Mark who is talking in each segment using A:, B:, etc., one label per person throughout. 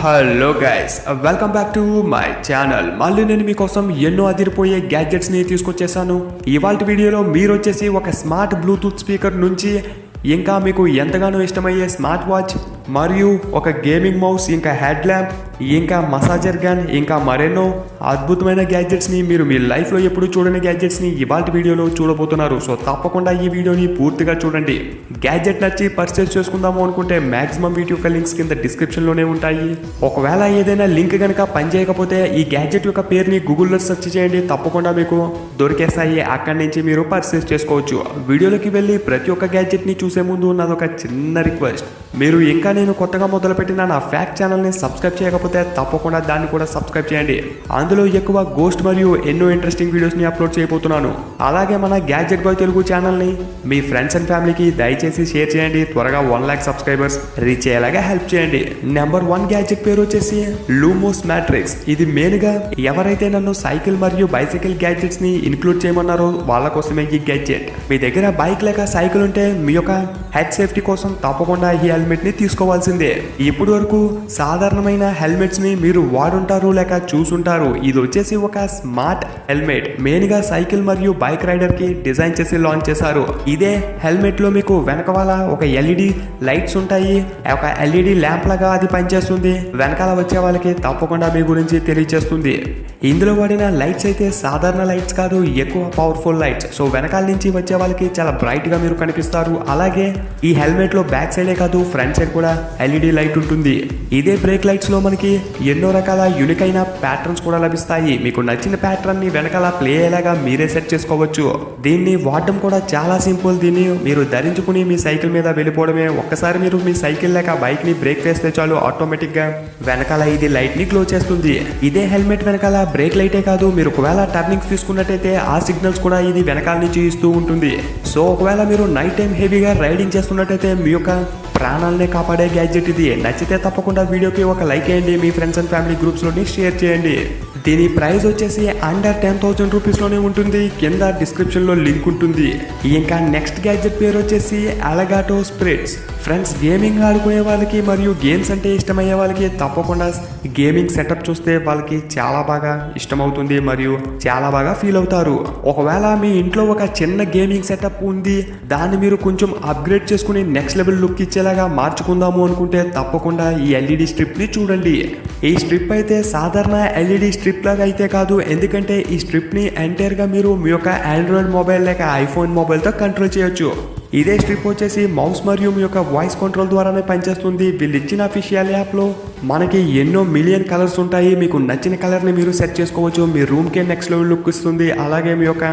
A: Hello guys, welcome back to my channel. మళ్ళీ నేను మీకోసం ఎన్నో అదిరిపోయే గ్యాడ్జెట్స్ ని తీసుకొచ్చేసాను. ఇవాల్టి వీడియోలో మీరు వచ్చేసి ఒక స్మార్ట్ బ్లూటూత్ స్పీకర్ నుంచి ఇంకా మీకు ఎంతగానో ఇష్టమయ్యే స్మార్ట్ వాచ్ మరియు ఒక గేమింగ్ మౌస్, ఇంకా హెడ్ ల్యాంప్, ఇంకా మసాజర్ గన్, ఇంకా మరెన్నో అద్భుతమైన గ్యాడ్జెట్స్ని మీరు మీ లైఫ్లో ఎప్పుడు చూడని గ్యాడ్జెట్స్ని ఇవాల్టి వీడియోలో చూడబోతున్నారు. సో తప్పకుండా ఈ వీడియోని పూర్తిగా చూడండి. గ్యాడ్జెట్ నచ్చి పర్చేస్ చేసుకుందాము అనుకుంటే మ్యాక్సిమం వీడియో యొక్క లింక్స్ కింద డిస్క్రిప్షన్లోనే ఉంటాయి. ఒకవేళ ఏదైనా లింక్ కనుక పనిచేయకపోతే ఈ గ్యాడ్జెట్ యొక్క పేరుని గూగుల్లో సెర్చ్ చేయండి, తప్పకుండా మీకు దొరికేస్తాయి. అక్కడి నుంచి మీరు పర్చేస్ చేసుకోవచ్చు. వీడియోలోకి వెళ్ళి ప్రతి ఒక్క గ్యాడ్జెట్ని చూసే ముందు నాదొక చిన్న రిక్వెస్ట్, మీరు ఇంకా నేను కొత్తగా మొదలుపెట్టిన నా ఫ్యాక్ట్ ఛానల్ని సబ్స్క్రైబ్ చేయకపోతే తప్పకుండా దాన్ని కూడా సబ్స్క్రైబ్ చేయండి. అందులో ఎక్కువ గోస్ట్ మరియు ఎన్నో ఇంట్రెస్టింగ్ వీడియోస్ని అప్లోడ్ చేయబోతున్నాను. అలాగే మన గ్యాడ్జెట్ బాయ్ తెలుగు ఛానల్ని మీ ఫ్రెండ్స్ అండ్ ఫ్యామిలీకి దయచేసి షేర్ చేయండి. త్వరగా 1 lakh సబ్స్క్రైబర్స్ రీచ్ అయ్యేలాగా హెల్ప్ చేయండి. నెంబర్ 1 గ్యాడ్జెట్ పేరు వచ్చేసి లూమోస్ మ్యాట్రిక్స్. ఇది మెయిన్గా ఎవరైతే నన్ను సైకిల్ మరియు బైసైకిల్ గ్యాడ్జెట్స్ ని ఇంక్లూడ్ చేయమన్నారో వాళ్ళ కోసమే ఈ గ్యాడ్జెట్. మీ దగ్గర బైక్ లేక సైకిల్ ఉంటే మీ యొక్క హెడ్ సేఫ్టీ కోసం తప్పకుండా ఈ హెల్మెట్ ని తీసుకోవాల్సిందే. ఇప్పటి వరకు సాధారణమైన హెల్మెట్స్ ని మీరు వాడుంటారు లేక చూసుంటారు. ఇది వచ్చేసి ఒక స్మార్ట్ హెల్మెట్. మెయిన్ గా సైకిల్ మరియు బైక్ రైడర్ కి డిజైన్ చేసి లాంచ్ చేశారు. ఇదే హెల్మెట్ లో మీకు వెనకాల ఒక ఎల్ఈడి లైట్స్ ఉంటాయి. ఒక ఎల్ఈడి ల్యాంప్ లాగా అది పనిచేస్తుంది. వెనకాల వచ్చే వాళ్ళకి తప్పకుండా మీ గురించి తెలియజేస్తుంది. ఇందులో వాడిన లైట్స్ అయితే సాధారణ లైట్స్ కాదు, ఎక్కువ పవర్ఫుల్ లైట్స్. సో వెనకాల నుంచి వచ్చే వాళ్ళకి చాలా బ్రైట్ గా మీరు కనిపిస్తారు. అలాగే ఈ హెల్మెట్ లో బ్యాక్ సైడే కాదు, ఫ్రంట్ సైడ్ కూడా ఎల్ఈడి లైట్ ఉంటుంది. ఇదే బ్రేక్ లైట్స్ లో మనకి ఎన్నో రకాల యూనిక్ అయిన ప్యాటర్న్స్ కూడా లభిస్తాయి. మీకు నచ్చిన ప్యాటర్న్ ని వెనకాల ప్లే అయ్యేలాగా మీరే సెట్ చేసుకోవచ్చు. దీన్ని వాడడం కూడా చాలా సింపుల్. దీన్ని మీరు ధరించుకుని మీ సైకిల్ మీద వెళ్ళిపోవడమే. ఒక్కసారి మీరు మీ సైకిల్ లేక బైక్ ని బ్రేక్ వేస్తే చాలు, ఆటోమేటిక్ గా వెనకాల ఇది లైట్ ని గ్లో చేస్తుంది. ఇదే హెల్మెట్ వెనకాల బ్రేక్ లైటే కాదు, మీరు ఒకవేళ టర్నింగ్స్ తీసుకున్నట్టయితే ఆ సిగ్నల్స్ కూడా ఇది వెనకాల నుంచి ఇస్తూ ఉంటుంది. సో ఒకవేళ మీరు నైట్ టైం హెవీగా రైడింగ్ చేస్తున్నట్టయితే మీ యొక్క ప్రాణాలనే కాపాడే గ్యాడ్జెట్ ఇది. నచ్చితే తప్పకుండా వీడియోకి ఒక లైక్ చేయండి. మీ ఫ్రెండ్స్ అండ్ ఫ్యామిలీ గ్రూప్స్లోని షేర్ చేయండి. దీని ప్రైస్ వచ్చేసి అండర్ 10,000 రూపీస్లోనే ఉంటుంది. కింద డిస్క్రిప్షన్లో లింక్ ఉంటుంది. ఇంకా నెక్స్ట్ గ్యాడ్జెట్ పేరు వచ్చేసి ఎలగాటో స్ప్రిట్స్. ఫ్రెండ్స్, గేమింగ్ ఆడుకునే వాళ్ళకి మరియు గేమ్స్ అంటే ఇష్టమయ్యే వాళ్ళకి తప్పకుండా గేమింగ్ సెటప్ చూస్తే వాళ్ళకి చాలా బాగా ఇష్టమవుతుంది మరియు చాలా బాగా ఫీల్ అవుతారు. ఒకవేళ మీ ఇంట్లో ఒక చిన్న గేమింగ్ సెటప్ ఉంది, దాన్ని మీరు కొంచెం అప్గ్రేడ్ చేసుకుని నెక్స్ట్ లెవెల్ లుక్ ఇచ్చేలాగా మార్చుకుందాము అనుకుంటే తప్పకుండా ఈ ఎల్ఈడి స్ట్రిప్ ని చూడండి. ఈ స్ట్రిప్ అయితే సాధారణ ఎల్ఈడి స్ట్రిప్ లాగా అయితే కాదు, ఎందుకంటే ఈ స్ట్రిప్ ని ఎంటైర్ గా మీరు మీ యొక్క ఆండ్రాయిడ్ మొబైల్ లేక ఐఫోన్ మొబైల్ తో కంట్రోల్ చేయొచ్చు. ఇదే స్ట్రిప్ వచ్చేసి మౌస్ మరియు మీ యొక్క వాయిస్ కంట్రోల్ ద్వారానే పనిచేస్తుంది. వీళ్ళు ఇచ్చిన అఫీషియల్ యాప్లో మనకి ఎన్నో మిలియన్ కలర్స్ ఉంటాయి. మీకు నచ్చిన కలర్ని మీరు సెట్ చేసుకోవచ్చు. మీ రూమ్కే నెక్స్ట్ లెవెల్ లుక్ ఇస్తుంది. అలాగే మీ యొక్క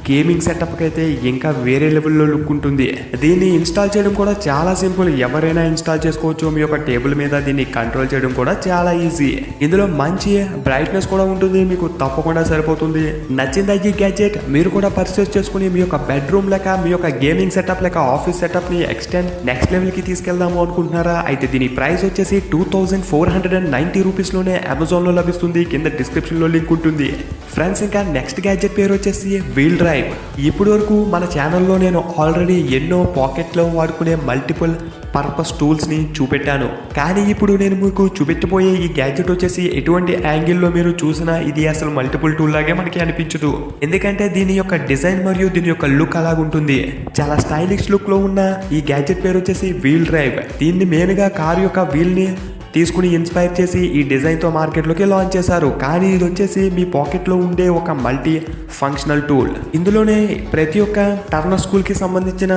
A: గేమింగ్ సెటప్కి అయితే ఇంకా వేరే లెవెల్లో లుక్ ఉంటుంది. దీన్ని ఇన్స్టాల్ చేయడం కూడా చాలా సింపుల్. ఎవరైనా ఇన్స్టాల్ చేసుకోవచ్చు. మీ యొక్క టేబుల్ మీద దీన్ని కంట్రోల్ చేయడం కూడా చాలా ఈజీ. ఇందులో మంచి బ్రైట్నెస్ కూడా ఉంటుంది. మీకు తప్పకుండా సరిపోతుంది. నచ్చిందా ఈ గ్యాడ్జెట్? మీరు కూడా పర్చేస్ చేసుకుని మీ యొక్క బెడ్రూమ్ లేక మీ యొక్క గేమింగ్ సెటప్ లేక ఆఫీస్ సెటప్ ని ఎక్స్టెండ్ నెక్స్ట్ లెవెల్ కి తీసుకెళ్దాము అనుకుంటున్నారా? అయితే దీని ప్రైస్ వచ్చేసి 2490 రూపీస్ లోనే అమెజాన్ లో లభిస్తుంది. కింద డిస్క్రిప్షన్ లో లింక్ ఉంటుంది. ఫ్రెండ్స్, ఇంకా నెక్స్ట్ గ్యాడ్జెట్ పేరు వచ్చేసి వీల్ డ్రైవ్. ఇప్పటి వరకు మన ఛానల్లో నేను ఆల్రెడీ ఎన్నో పాకెట్ లో వాడుకునే మల్టిపుల్ పర్పస్ టూల్స్ ని చూపెట్టాను. కానీ ఇప్పుడు నేను మీకు చూపెట్టబోయే ఈ గ్యాడ్జెట్ వచ్చేసి ఎటువంటి యాంగిల్లో మీరు చూసినా ఇది అసలు మల్టిపుల్ టూల్ లాగే మనకి అనిపించదు. ఎందుకంటే దీని యొక్క డిజైన్ మరియు దీని యొక్క లుక్ అలాగుంటుంది. చాలా స్టైలిష్ లుక్ లో ఉన్న ఈ గ్యాడ్జెట్ పేరు వచ్చేసి వీల్ డ్రైవ్. దీన్ని మెయిన్ గా కారు యొక్క వీల్ ని తీసుకుని ఇన్స్పైర్ చేసి ఈ డిజైన్తో మార్కెట్లోకి లాంచ్ చేశారు. కానీ ఇది వచ్చేసి మీ పాకెట్లో ఉండే ఒక మల్టీ ఫంక్షనల్ టూల్. ఇందులోనే ప్రతి ఒక్క టర్నర్ స్కూల్కి సంబంధించిన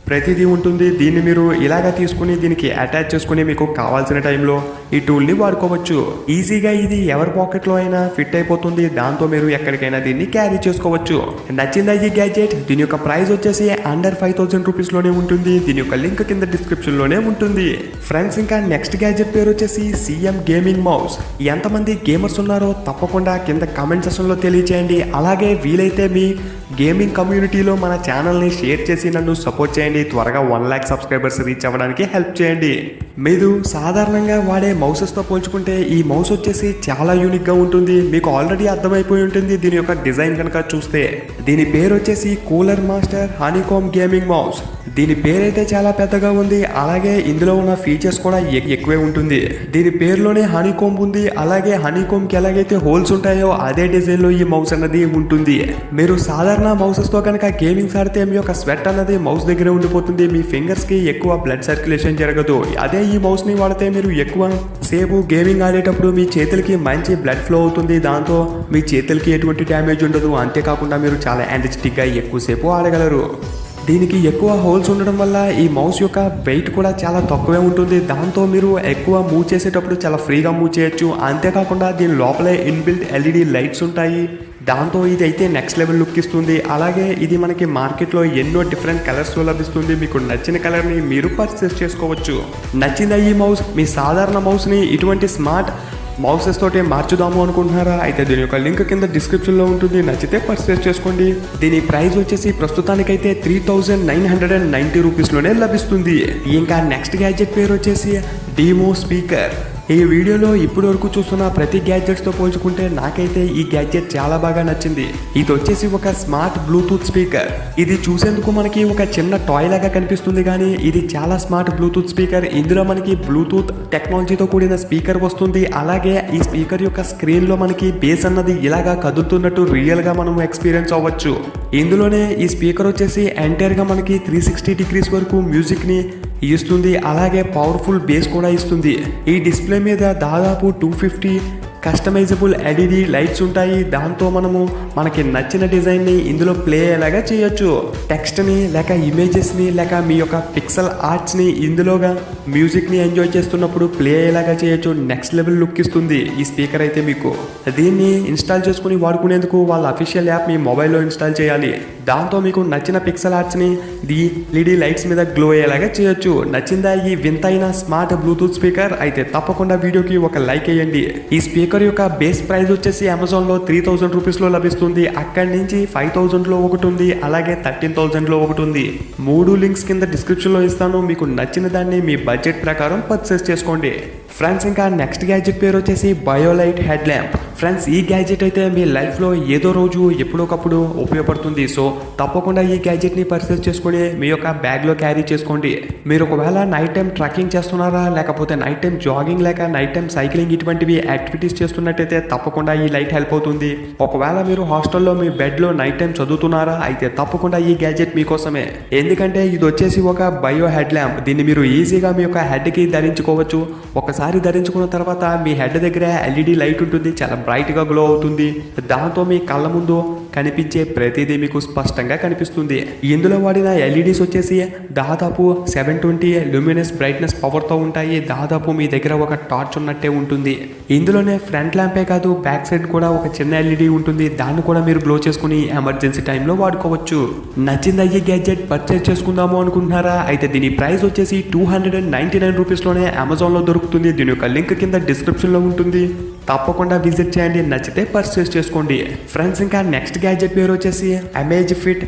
A: ప్రతిదీ ఉంటుంది. దీన్ని మీరు ఇలాగా తీసుకుని దీనికి అటాచ్ చేసుకుని మీకు కావాల్సిన టైంలో ఈ టూల్ని వాడుకోవచ్చు. ఈజీగా ఇది ఎవరి పాకెట్లో అయినా ఫిట్ అయిపోతుంది. దాంతో మీరు ఎక్కడికైనా దీన్ని క్యారీ చేసుకోవచ్చు. నచ్చిందా ఈ గ్యాడ్జెట్? దీని యొక్క ప్రైస్ వచ్చేసి అండర్ 5000 రూపీస్లోనే ఉంటుంది. దీని యొక్క లింక్ కింద డిస్క్రిప్షన్లోనే ఉంటుంది. ఫ్రెండ్స్, ఇంకా నెక్స్ట్ గ్యాడ్జెట్ పేరు వచ్చేసి సిఎం గేమింగ్ మౌస్. ఎంతమంది గేమర్స్ ఉన్నారో తప్పకుండా కింద కామెంట్ సెక్షన్లో తెలియచేయండి. అలాగే వీలైతే మీ గేమింగ్ కమ్యూనిటీలో మన ఛానల్ని షేర్ చేసి నన్ను సపోర్ట్ చేయండి. త్వరగా 1 lakh సబ్స్క్రైబర్స్ రీచ్ అవ్వడానికి హెల్ప్ చేయండి. మీరు సాధారణంగా వాడే మౌసెస్తో పోల్చుకుంటే ఈ మౌస్ వచ్చేసి చాలా యూనిక్గా ఉంటుంది. మీకు ఆల్రెడీ అర్థమైపోయి ఉంటుంది దీని యొక్క డిజైన్ కనుక చూస్తే. దీని పేరు వచ్చేసి cooler master honeycomb gaming mouse. దీని పేరైతే చాలా పెద్దగా ఉంది, అలాగే ఇందులో ఉన్న ఫీచర్స్ కూడా ఎక్కువే ఉంటుంది. దీని పేరులోనే హనీకోంబ్ ఉంది, అలాగే హనీకోంబ్ కి ఎలాగైతే హోల్స్ ఉంటాయో అదే డిజైన్ లో ఈ మౌస్ అన్నది ఉంటుంది. మీరు సాధారణ మౌసెస్ తో కనుక గేమింగ్స్ ఆడితే మీ యొక్క స్వెట్ అన్నది మౌస్ దగ్గర ఉండిపోతుంది, మీ ఫింగర్స్ కి ఎక్కువ బ్లడ్ సర్క్యులేషన్ జరగదు. అదే ఈ మౌస్ ని వాడితే మీరు ఎక్కువ సేపు గేమింగ్ ఆడేటప్పుడు మీ చేతులకి మంచి బ్లడ్ ఫ్లో అవుతుంది, దాంతో మీ చేతులకి ఎటువంటి డ్యామేజ్ ఉండదు. అంతేకాకుండా మీరు చాలా ఎనర్జెటిక్ గా ఎక్కువసేపు ఆడగలరు. దీనికి ఎక్కువ హోల్స్ ఉండడం వల్ల ఈ మౌస్ యొక్క వెయిట్ కూడా చాలా తక్కువే ఉంటుంది, దాంతో మీరు ఎక్కువ మూవ్ చేసేటప్పుడు చాలా ఫ్రీగా మూవ్ చేయొచ్చు. అంతేకాకుండా దీని లోపలే ఇన్బిల్ట్ ఎల్ఈడి లైట్స్ ఉంటాయి, దాంతో ఇది అయితే నెక్స్ట్ లెవెల్ లుక్ ఇస్తుంది. అలాగే ఇది మనకి మార్కెట్లో ఎన్నో డిఫరెంట్ కలర్స్లో లభిస్తుంది. మీకు నచ్చిన కలర్ని మీరు పర్చేస్ చేసుకోవచ్చు. నచ్చిందా ఈ మౌస్? మీ సాధారణ మౌస్ని ఇటువంటి స్మార్ట్ మౌసెస్ తోటే మార్చుదాము అనుకుంటున్నారా? అయితే దీని యొక్క లింక్ కింద డిస్క్రిప్షన్లో ఉంటుంది, నచ్చితే పర్చేస్ చేసుకోండి. దీని ప్రైస్ వచ్చేసి ప్రస్తుతానికైతే 3990 రూపీస్లోనే లభిస్తుంది. ఇంకా నెక్స్ట్ గ్యాడ్జెట్ పేరు వచ్చేసి డీమో స్పీకర్. ఈ వీడియోలో ఇప్పటి వరకు చూస్తున్న ప్రతి గ్యాడ్జెట్స్తో పోల్చుకుంటే నాకైతే ఈ గ్యాడ్జెట్ చాలా బాగా నచ్చింది. ఇది వచ్చేసి ఒక స్మార్ట్ బ్లూటూత్ స్పీకర్. ఇది చూసేందుకు మనకి ఒక చిన్న టాయ్ లాగా కనిపిస్తుంది, కానీ ఇది చాలా స్మార్ట్ బ్లూటూత్ స్పీకర్. ఇందులో మనకి బ్లూటూత్ టెక్నాలజీతో కూడిన స్పీకర్ వస్తుంది. అలాగే ఈ స్పీకర్ యొక్క స్క్రీన్ లో మనకి బేస్ అన్నది ఇలాగా కదులుతున్నట్టు రియల్ గా మనం ఎక్స్పీరియన్స్ అవ్వచ్చు. ఇందులోనే ఈ స్పీకర్ వచ్చేసి ఎంటైర్ గా మనకి 360 డిగ్రీస్ వరకు మ్యూజిక్ ని ఇస్తుంది, అలాగే పవర్ఫుల్ బేస్ కూడా ఇస్తుంది. ఈ డిస్ప్లే మీద దాదాపు 250 కస్టమైజబుల్ ఎల్ఈడి లైట్స్ ఉంటాయి, దాంతో మనము మనకి నచ్చిన డిజైన్ని ఇందులో ప్లే అయ్యేలాగా చేయొచ్చు. టెక్స్ట్ని లేక ఇమేజెస్ని లేక మీ యొక్క పిక్సెల్ ఆర్ట్స్ని ఇందులోగా మ్యూజిక్ని ఎంజాయ్ చేస్తున్నప్పుడు ప్లే అయ్యేలాగా చేయొచ్చు. నెక్స్ట్ లెవెల్ లుక్ ఇస్తుంది ఈ స్పీకర్ అయితే మీకు. దీన్ని ఇన్స్టాల్ చేసుకుని వాడుకునేందుకు వాళ్ళ అఫీషియల్ యాప్ మీ మొబైల్లో ఇన్స్టాల్ చేయాలి. దాంతో మీకు నచ్చిన పిక్సెల్ ఆర్ట్స్ని ఎల్ఈడి లైట్స్ మీద గ్లో అయ్యేలాగా చేయొచ్చు. నచ్చిందా ఈ వింతైన స్మార్ట్ బ్లూటూత్ స్పీకర్? అయితే తప్పకుండా వీడియోకి ఒక లైక్ వేయండి. ఈ స్పీకర్ యొక్క బేస్ ప్రైస్ వచ్చేసి అమెజాన్లో 3000 రూపీస్లో లభిస్తుంది. అక్కడి నుంచి 5000లో ఒకటి ఉంది, అలాగే 13000లో ఒకటి ఉంది. 3 లింక్స్ కింద డిస్క్రిప్షన్లో ఇస్తాను, మీకు నచ్చిన దాన్ని మీ బడ్జెట్ ప్రకారం పర్చేస్ చేసుకోండి. ఫ్రెండ్స్, ఇంకా నెక్స్ట్ గ్యాడ్జెట్ పేరు వచ్చేసి బయోలైట్ హెడ్ ల్యాంప్. ఫ్రెండ్స్, ఈ గ్యాడ్జెట్ అయితే మీ లైఫ్లో ఏదో రోజు ఎప్పుడోకప్పుడు ఉపయోగపడుతుంది. సో తప్పకుండా ఈ గ్యాడ్జెట్ని పర్చేస్ చేసుకొని మీ యొక్క బ్యాగ్లో క్యారీ చేసుకోండి. మీరు ఒకవేళ నైట్ టైం ట్రెక్కింగ్ చేస్తున్నారా, లేకపోతే నైట్ టైం జాగింగ్ లేక నైట్ టైం సైక్లింగ్ ఇటువంటివి యాక్టివిటీస్ చేస్తున్నట్టయితే తప్పకుండా ఈ లైట్ హెల్ప్ అవుతుంది. ఒకవేళ మీరు హాస్టల్లో మీ బెడ్లో నైట్ టైం చదువుతున్నారా, అయితే తప్పకుండా ఈ గ్యాడ్జెట్ మీకోసమే. ఎందుకంటే ఇది వచ్చేసి ఒక బయో హెడ్ ల్యాంప్. దీన్ని మీరు ఈజీగా మీ యొక్క హెడ్కి ధరించుకోవచ్చు. ఒకసారి ధరించుకున్న తర్వాత మీ హెడ్ దగ్గర ఎల్ఈడి లైట్ ఉంటుంది, చాలా బ్రైట్గా గ్లో అవుతుంది. దాంతో మీ కళ్ళ ముందు కనిపించే ప్రతిదీ మీకు స్పష్టంగా కనిపిస్తుంది. ఇందులో వాడిన ఎల్ఈడీస్ వచ్చేసి దాదాపు 720 లూమినస్ బ్రైట్నెస్ పవర్తో ఉంటాయి. దాదాపు మీ దగ్గర ఒక టార్చ్ ఉన్నట్టే ఉంటుంది. ఇందులోనే ఫ్రంట్ ల్యాంపే కాదు, బ్యాక్ సైడ్ కూడా ఒక చిన్న ఎల్ఈడి ఉంటుంది. దాన్ని కూడా మీరు గ్లో చేసుకుని ఎమర్జెన్సీ టైంలో వాడుకోవచ్చు. నచ్చిందా ఈ గ్యాడ్జెట్? పర్చేస్ చేసుకుందాము అనుకుంటున్నారా? అయితే దీని ప్రైస్ వచ్చేసి 299 రూపీస్లోనే అమెజాన్లో దొరుకుతుంది. దీని యొక్క లింక్ కింద డిస్క్రిప్షన్లో ఉంటుంది, తప్పకుండా విజిట్ చేయండి. నచ్చితే పర్చేస్ చేసుకోండి. ఫ్రెండ్స్, ఇంకా నెక్స్ట్ గ్యాడ్జెట్ పేరు వచ్చేసి అమేజిఫిట్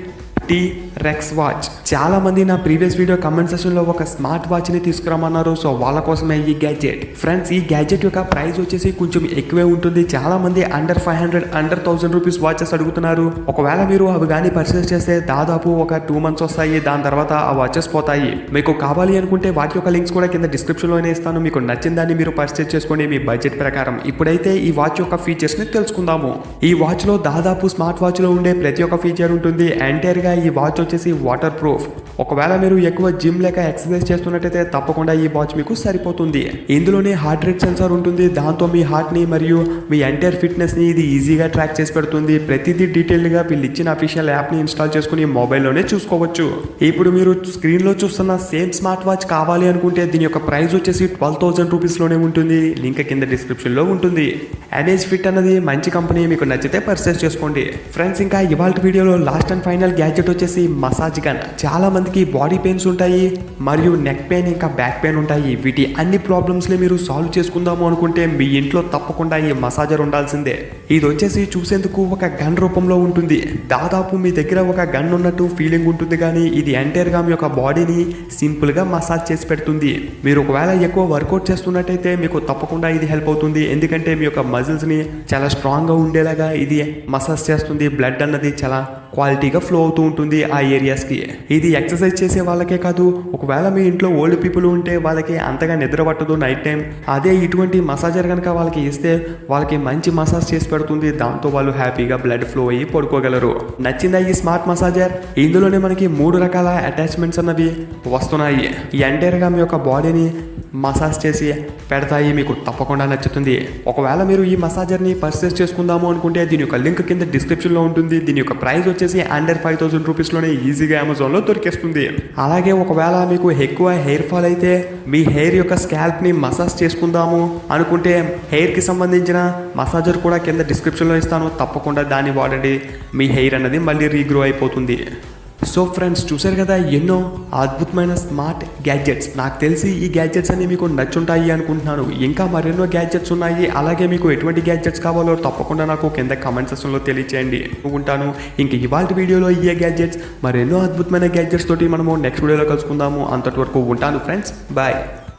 A: T-Rex వాచ్. చాలా మంది నా ప్రీవియస్ వీడియో కమెంట్ సెషన్ లో ఒక స్మార్ట్ వాచ్ ని తీసుకురామన్నారు. సో వాళ్ళ కోసమే ఈ గ్యాడ్జెట్. ఫ్రెండ్స్, ఈ గ్యాడ్జెట్ యొక్క ప్రైస్ వచ్చేసి కొంచెం ఎక్కువే ఉంటుంది. చాలా మంది అండర్ 500 అండర్ 1000 రూపీస్ వాచెస్ అడుగుతున్నారు. ఒకవేళ మీరు అవి కానీ పర్చేస్ చేస్తే దాదాపు ఒక 2 months వస్తాయి. దాని తర్వాత ఆ వాచెస్ పోతాయి. మీకు కావాలి అనుకుంటే వాటి యొక్క లింక్స్ కూడా కింద డిస్క్రిప్షన్ లోనే ఇస్తాను. మీకు నచ్చిన దాన్ని మీరు పర్చేస్ చేసుకోండి మీ బడ్జెట్ ప్రకారం. ఇప్పుడైతే ఈ వాచ్ యొక్క ఫీచర్స్ ని తెలుసుకుందాము. ఈ వాచ్ లో దాదాపు స్మార్ట్ వాచ్ లో ఉండే ప్రతి ఒక్క ఫీచర్ ఉంటుంది. ఎంటైర్ గా ఈ వాచ్ వచ్చేసి వాటర్ ప్రూఫ్. ఒకవేళ మీరు ఎక్కువ జిమ్ లేక ఎక్సర్సైజ్ చేస్తున్నట్టయితే తప్పకుండా ఈ వాచ్ మీకు సరిపోతుంది. ఇందులోనే హార్ట్ రేట్ సెన్సార్ ఉంటుంది. దాంతో మీ హార్ట్ ని మరియు మీ ఎంటైర్ ఫిట్నెస్ ని ఇది ఈజీగా ట్రాక్ చేసి పెడుతుంది. ప్రతిదీ డీటెయిల్ గా వీళ్ళు ఇచ్చిన అఫీషియల్ యాప్ ని ఇన్స్టాల్ చేసుకుని మొబైల్లోనే చూసుకోవచ్చు. ఇప్పుడు మీరు స్క్రీన్ లో చూస్తున్న సేమ్ స్మార్ట్ వాచ్ కావాలి అనుకుంటే దీని యొక్క ప్రైస్ వచ్చేసి 12,000 రూపీస్లోనే ఉంటుంది. లింక్ కింద డిస్క్రిప్షన్ లో ఉంటుంది. అమేజిఫిట్ అన్నది మంచి కంపెనీ, మీకు నచ్చితే పర్చేస్ చేసుకోండి. ఫ్రెండ్స్, ఇంకా ఇవాళ వీడియోలో లాస్ట్ అండ్ ఫైనల్ గ్యాడ్జెట్ వచ్చేసి మసాజ్ గన్. చాలా మందికి బాడీ పెయిన్స్ ఉంటాయి మరియు నెక్ పెయిన్ ఇంకా బ్యాక్ పెయిన్ ఉంటాయి. వీటి అన్ని ప్రాబ్లమ్స్ ని మీరు సాల్వ్ చేసుకుందాము అనుకుంటే మీ ఇంట్లో తప్పకుండా ఈ మసాజర్ ఉండాల్సిందే. ఇది వచ్చేసి చూసేందుకు ఒక గన్ రూపంలో ఉంటుంది. దాదాపు మీ దగ్గర ఒక గన్ ఉన్నట్టు ఫీలింగ్ ఉంటుంది, కానీ ఇది ఎంటైర్ గా మీ యొక్క బాడీని సింపుల్ గా మసాజ్ చేసి పెడుతుంది. మీరు ఒకవేళ ఎక్కువ వర్కౌట్ చేస్తున్నట్టయితే మీకు తప్పకుండా ఇది హెల్ప్ అవుతుంది. ఎందుకంటే మీ యొక్క మజిల్స్ ని చాలా స్ట్రాంగ్ గా ఉండేలాగా ఇది మసాజ్ చేస్తుంది. బ్లడ్ అన్నది చాలా క్వాలిటీగా ఫ్లో అవుతూ ఉంటుంది ఆ ఏరియాస్కి. ఇది ఎక్సర్సైజ్ చేసే వాళ్ళకే కాదు, ఒకవేళ మీ ఇంట్లో ఓల్డ్ పీపుల్ ఉంటే వాళ్ళకి అంతగా నిద్ర పట్టదు నైట్ టైం, అదే ఇటువంటి మసాజర్ కనుక వాళ్ళకి ఇస్తే వాళ్ళకి మంచి మసాజ్ చేసి పెడుతుంది. దాంతో వాళ్ళు హ్యాపీగా బ్లడ్ ఫ్లో అయ్యి పడుకోగలరు. నచ్చిందా ఈ స్మార్ట్ మసాజర్? ఇందులోనే మనకి 3 రకాల అటాచ్మెంట్స్ అన్నవి వస్తున్నాయి. ఎంటైర్గా మీ యొక్క బాడీని మసాజ్ చేసి పెడతాయి. మీకు తప్పకుండా నచ్చుతుంది. ఒకవేళ మీరు ఈ మసాజర్ని పర్చేస్ చేసుకుందాము అనుకుంటే దీని యొక్క లింక్ కింద డిస్క్రిప్షన్లో ఉంటుంది. దీని యొక్క ప్రైస్ వచ్చేసి అండర్ 5,000 రూపీస్లోనే ఈజీగా అమెజాన్లో దొరికేస్తుంది. అలాగే ఒకవేళ మీకు ఎక్కువ హెయిర్ ఫాల్ అయితే మీ హెయిర్ యొక్క స్కాల్ప్ని మసాజ్ చేసుకుందాము అనుకుంటే హెయిర్కి సంబంధించిన మసాజర్ కూడా కింద డిస్క్రిప్షన్లో ఇస్తాను. తప్పకుండా దాన్ని వాడండి. మీ హెయిర్ అన్నది మళ్ళీ రీగ్రో అయిపోతుంది. సో ఫ్రెండ్స్, చూశారు కదా ఎన్నో అద్భుతమైన స్మార్ట్ గ్యాడ్జెట్స్. నాకు తెలిసి ఈ గ్యాడ్జెట్స్ అన్ని మీకు నచ్చుంటాయి అనుకుంటున్నాను. ఇంకా మరెన్నో గ్యాడ్జెట్స్ ఉన్నాయి. అలాగే మీకు ఎటువంటి గ్యాడ్జెట్స్ కావాలో తప్పకుండా నాకు కింద కామెంట్ సెక్షన్లో తెలియచేయండి. ఉంటాను. ఇంక ఇవాళ వీడియోలో ఈ గ్యాడ్జెట్స్ మరెన్నో అద్భుతమైన గ్యాడ్జెట్స్ తోటి మనము నెక్స్ట్ వీడియోలో కలుసుకుందాము. అంతటి వరకు ఉంటాను ఫ్రెండ్స్. బాయ్.